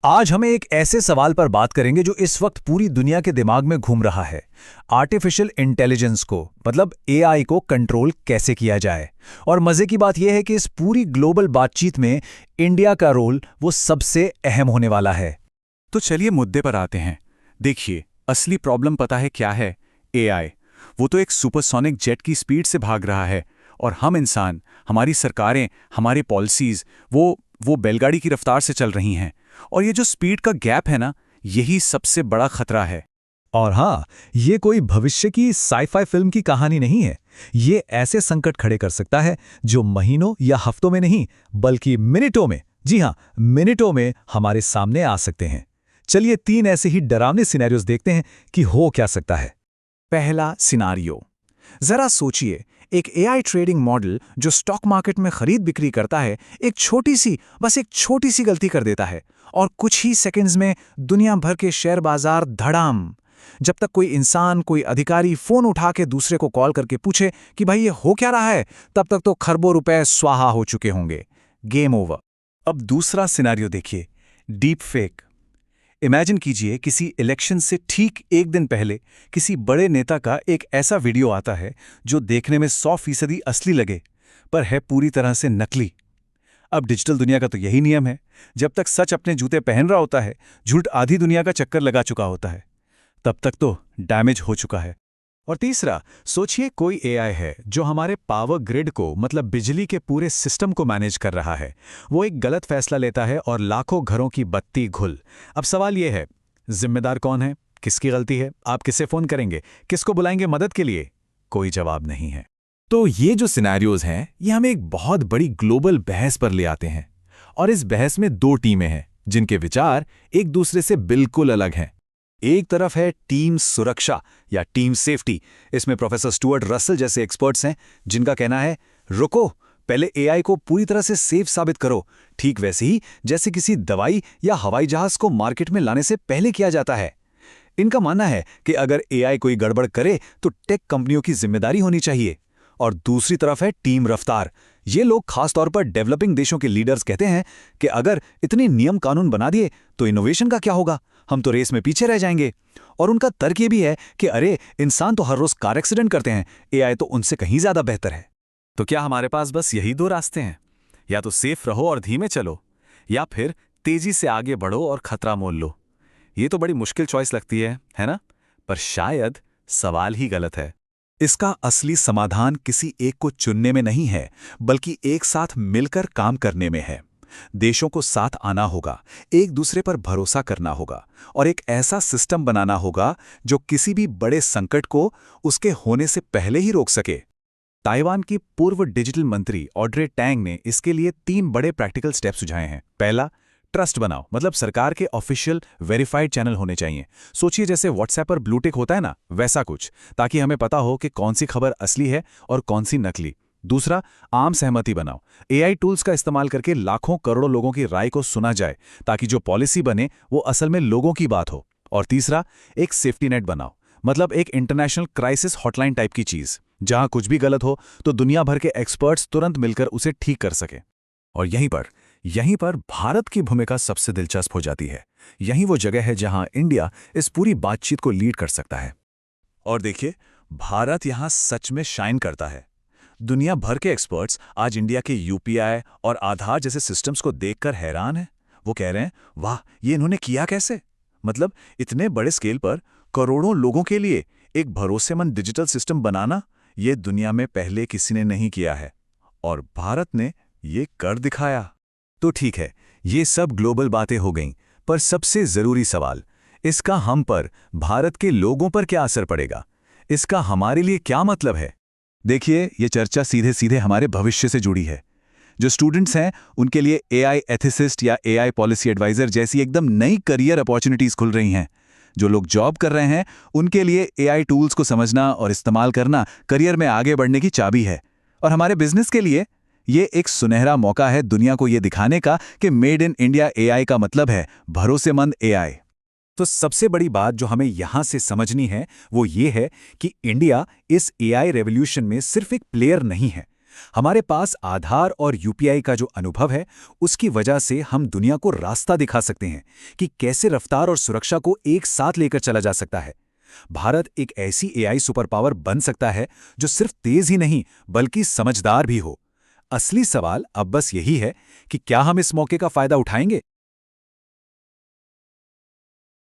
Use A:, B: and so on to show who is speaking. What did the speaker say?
A: आज हम एक ऐसे सवाल पर बात करेंगे जो इस वक्त पूरी दुनिया के दिमाग में घूम रहा है। आर्टिफिशियल इंटेलिजेंस को मतलब एआई को कंट्रोल कैसे किया जाए। और मजे की बात यह है कि इस पूरी ग्लोबल बातचीत में इंडिया का रोल वो सबसे अहम होने वाला है।
B: तो चलिए मुद्दे पर आते हैं। देखिए, असली प्रॉब्लम पता है क्या है? एआई। वो तो एक सुपरसोनिक जेट की स्पीड से भाग रहा है, और हम इंसान, हमारी सरकारें, हमारी पॉलिसीज वो बैलगाड़ी की रफ्तार से चल रही हैं। और ये जो स्पीड का गैप है ना, यही सबसे बड़ा खतरा है।
A: और हाँ, ये कोई भविष्य की साइफाई फिल्म की कहानी नहीं है। ये ऐसे संकट खड़े कर सकता है जो महीनों या हफ्तों में नहीं, बल्कि मिनटों में, जी हाँ, मिनटों में हमारे सामने आ सकते हैं। चलिए 3 ऐसे ही डरावने सिनेरियोज देखते हैं कि हो क्या सकता है।
B: पहला सिनारियो, जरा सोचिए, एक एआई ट्रेडिंग मॉडल जो स्टॉक मार्केट में खरीद बिक्री करता है, बस एक छोटी सी गलती कर देता है और कुछ ही सेकंड्स में दुनिया भर के शेयर बाजार धड़ाम। जब तक कोई इंसान, कोई अधिकारी फोन उठा के दूसरे को कॉल करके पूछे कि भाई ये हो क्या रहा है, तब तक तो खरबों रुपए स्वाहा हो चुके होंगे। Game over.
A: अब दूसरा सिनेरियो देखिए, डीप फेक। इमेजिन कीजिए किसी इलेक्शन से ठीक एक दिन पहले किसी बड़े नेता का एक ऐसा वीडियो आता है जो देखने में 100% असली लगे, पर है पूरी तरह से नकली। अब डिजिटल दुनिया का तो यही नियम है, जब तक सच अपने जूते पहन रहा होता है, झूठ आधी दुनिया का चक्कर लगा चुका होता है। तब तक तो डैमेज हो चुका है।
B: और तीसरा, सोचिए कोई एआई है जो हमारे पावर ग्रिड को, मतलब बिजली के पूरे सिस्टम को मैनेज कर रहा है। वो एक गलत फैसला लेता है और लाखों घरों की बत्ती घुल। अब सवाल ये है, जिम्मेदार कौन है? किसकी गलती है? आप किसे फोन करेंगे? किसको बुलाएंगे मदद के लिए? कोई जवाब नहीं है।
A: तो ये जो सिनेरियोज हैं, ये हमें एक बहुत बड़ी ग्लोबल बहस पर ले आते हैं। और इस बहस में 2 टीमें हैं जिनके विचार एक दूसरे से बिल्कुल अलग हैं। एक तरफ है टीम सुरक्षा या टीम सेफ्टी। इसमें प्रोफेसर स्टुअर्ट रसल जैसे एक्सपर्ट्स हैं जिनका कहना है, रुको, पहले एआई को पूरी तरह से सेफ साबित करो, ठीक वैसे ही जैसे किसी दवाई या हवाई जहाज को मार्केट में लाने से पहले किया जाता है। इनका मानना है कि अगर एआई कोई गड़बड़ करे तो टेक कंपनियों की जिम्मेदारी होनी चाहिए। और दूसरी तरफ है टीम रफ्तार। ये लोग खासतौर पर डेवलपिंग देशों के लीडर्स कहते हैं कि अगर इतने नियम कानून बना दिए तो इनोवेशन का क्या होगा, हम तो रेस में पीछे रह जाएंगे। और उनका तर्क ये भी है कि अरे, इंसान तो हर रोज कार एक्सीडेंट करते हैं, एआई तो उनसे कहीं ज्यादा बेहतर है।
B: तो क्या हमारे पास बस यही 2 रास्ते हैं? या तो सेफ रहो और धीमे चलो, या फिर तेजी से आगे बढ़ो और खतरा मोल लो। ये तो बड़ी मुश्किल चॉइस लगती है ना? पर शायद सवाल ही गलत है।
A: इसका असली समाधान किसी एक को चुनने में नहीं है, बल्कि एक साथ मिलकर काम करने में है। देशों को साथ आना होगा, एक दूसरे पर भरोसा करना होगा और एक ऐसा सिस्टम बनाना होगा जो किसी भी बड़े संकट को उसके होने से पहले ही रोक सके। ताइवान की पूर्व डिजिटल मंत्री ऑड्रे टैंग ने इसके लिए 3 बड़े प्रैक्टिकल स्टेप सुझाए हैं। पहला, ट्रस्ट बनाओ, मतलब सरकार के ऑफिशियल वेरीफाइड चैनल होने चाहिए। सोचिए जैसे व्हाट्सएप पर ब्लूटिक होता है ना, वैसा कुछ, ताकि हमें पता हो कि कौन सी खबर असली है और कौन सी नकली। दूसरा, आम सहमति बनाओ। एआई टूल्स का इस्तेमाल करके लाखों करोड़ों लोगों की राय को सुना जाए, ताकि जो पॉलिसी बने वो असल में लोगों की बात हो। और तीसरा, एक सेफ्टी नेट बनाओ, मतलब एक इंटरनेशनल क्राइसिस हॉटलाइन टाइप की चीज, जहां कुछ भी गलत हो तो दुनिया भर के एक्सपर्ट्स तुरंत मिलकर उसे ठीक कर सके। और यहीं पर भारत की भूमिका सबसे दिलचस्प हो जाती है। यही वो जगह है जहां इंडिया इस पूरी बातचीत को लीड कर सकता है। और देखिए, भारत यहां सच में शाइन करता है। दुनिया भर के एक्सपर्ट्स आज इंडिया के यूपीआई और आधार जैसे सिस्टम्स को देखकर हैरान हैं। वो कह रहे हैं, वाह, ये इन्होंने किया कैसे? मतलब इतने बड़े स्केल पर करोड़ों लोगों के लिए एक भरोसेमंद डिजिटल सिस्टम बनाना, ये दुनिया में पहले किसी ने नहीं किया है, और भारत ने ये कर दिखाया। तो ठीक है, ये सब ग्लोबल बातें हो गईं, पर सबसे जरूरी सवाल, इसका हम पर, भारत के लोगों पर क्या असर पड़ेगा? इसका हमारे लिए क्या मतलब है? देखिए, ये चर्चा सीधे सीधे हमारे भविष्य से जुड़ी है। जो स्टूडेंट्स हैं, उनके लिए एआई एथिसिस्ट या एआई पॉलिसी एडवाइजर जैसी एकदम नई करियर अपॉर्चुनिटीज खुल रही हैं। जो लोग जॉब कर रहे हैं, उनके लिए एआई टूल्स को समझना और इस्तेमाल करना करियर में आगे बढ़ने की चाबी है। और हमारे बिजनेस के लिए ये एक सुनहरा मौका है दुनिया को ये दिखाने का कि मेड इन इंडिया एआई का मतलब है भरोसेमंद एआई। तो सबसे बड़ी बात जो हमें यहां से समझनी है वो ये है कि इंडिया इस एआई रेवोल्यूशन में सिर्फ एक प्लेयर नहीं है, हमारे पास आधार और यूपीआई का जो अनुभव है, उसकी वजह से हम दुनिया को रास्ता दिखा सकते हैं कि कैसे रफ्तार और सुरक्षा को एक साथ लेकर चला जा सकता है। भारत एक ऐसी एआई सुपर पावर बन सकता है जो सिर्फ तेज ही नहीं बल्कि समझदार भी हो। असली सवाल अब बस यही है कि क्या हम इस मौके का फायदा उठाएंगे।